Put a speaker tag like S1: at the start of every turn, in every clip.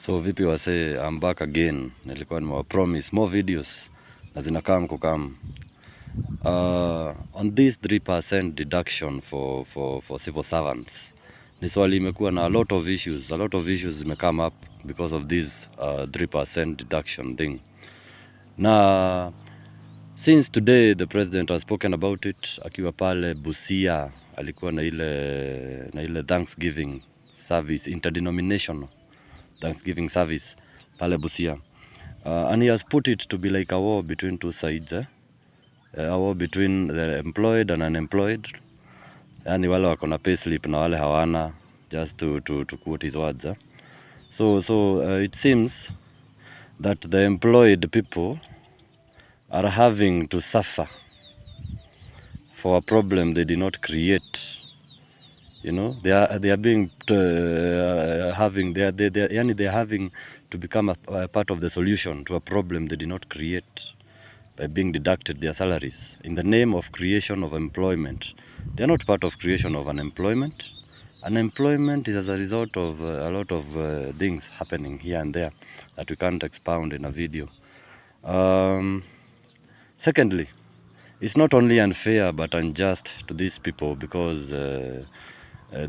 S1: So vipi wase, I'm back again. Nilikuwa nimewapromise more videos na zinakam kukam. On this 3% deduction for civil servants. Ni swali imekuwa na a lot of issues zimecome up because of this 3% deduction thing. Na since today the president has spoken about it, akiwa pale Busia, alikuwa na ile Thanksgiving service, interdenominational Thanksgiving service pale Busia, and he has put it to be like a war between two sides, a war between the employed and unemployed, yani wale wako na payslip na wale hawana, just to quote his words. So it seems that the employed people are having to suffer for a problem they did not create. You know, they are being having to become a part of the solution to a problem they did not create by being deducted their salaries in the name of creation of employment. They are not part of creation of unemployment. Unemployment is as a result of a lot of things happening here and there that we can't expound in a video. Secondly, it's not only unfair but unjust to these people because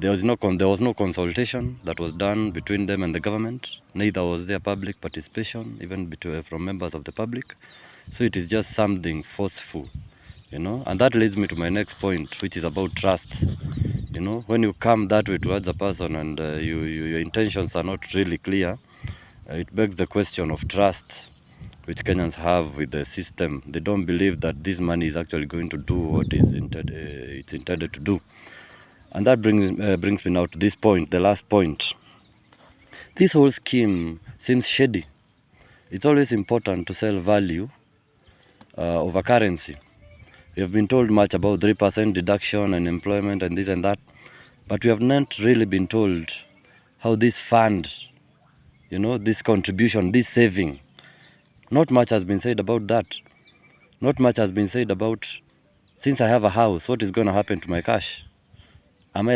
S1: there was no consultation that was done between them and the government. Neither was there public participation, even from members of the public. So it is just something forceful, you know. And that leads me to my next point, which is about trust. You know, when you come that way towards a person and your intentions are not really clear, it begs the question of trust which Kenyans have with the system. They don't believe that this money is actually going to do what it's intended to do. And that brings me now to this point, the last point. This whole scheme seems shady. It's always important to sell value over currency. We have been told much about 3% deduction and employment and this and that, but we have not really been told how this fund, you know, this contribution, this saving, not much has been said about that. Not much has been said about, since I have a house, what is going to happen to my cash? Am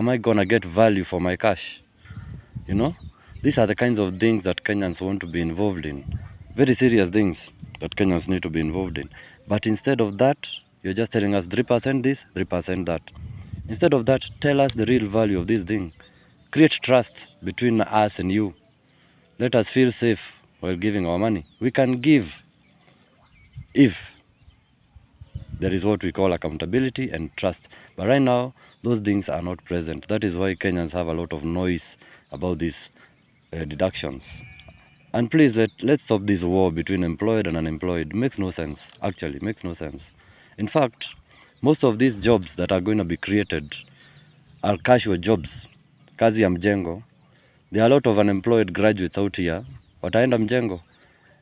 S1: I gonna get value for my cash? You know, these are the kinds of things that Kenyans want to be involved in. Very serious things that Kenyans need to be involved in. But instead of that, you're just telling us 3% this, 3% that. Instead of that, tell us the real value of this thing. Create trust between us and you. Let us feel safe while giving our money. We can give if there is what we call accountability and trust. But right now, those things are not present. That is why Kenyans have a lot of noise about these deductions. And please, let's stop this war between employed and unemployed. It makes no sense, actually, it makes no sense. In fact, most of these jobs that are going to be created are casual jobs. Kazi ya mjengo. There are a lot of unemployed graduates out here. Wataenda mjengo.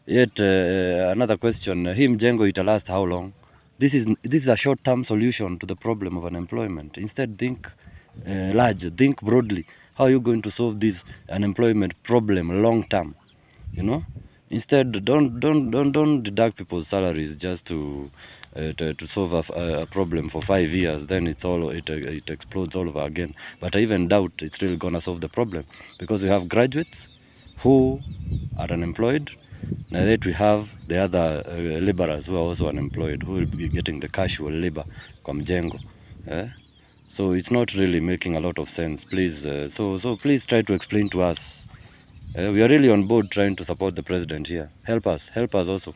S1: Yet, another question, hii mjengo it'll last how long? This is a short-term solution to the problem of unemployment. Instead, think large, think broadly. How are you going to solve this unemployment problem long-term? You know, instead, don't deduct people's salaries just to solve a problem for 5 years. Then it explodes all over again. But I even doubt it's really gonna solve the problem because we have graduates who are unemployed. Now that we have the other laborers who are also unemployed, who will be getting the casual labor kwa mjengo. So it's not really making a lot of sense. Please, so please try to explain to us. We are really on board trying to support the president here. Help us also.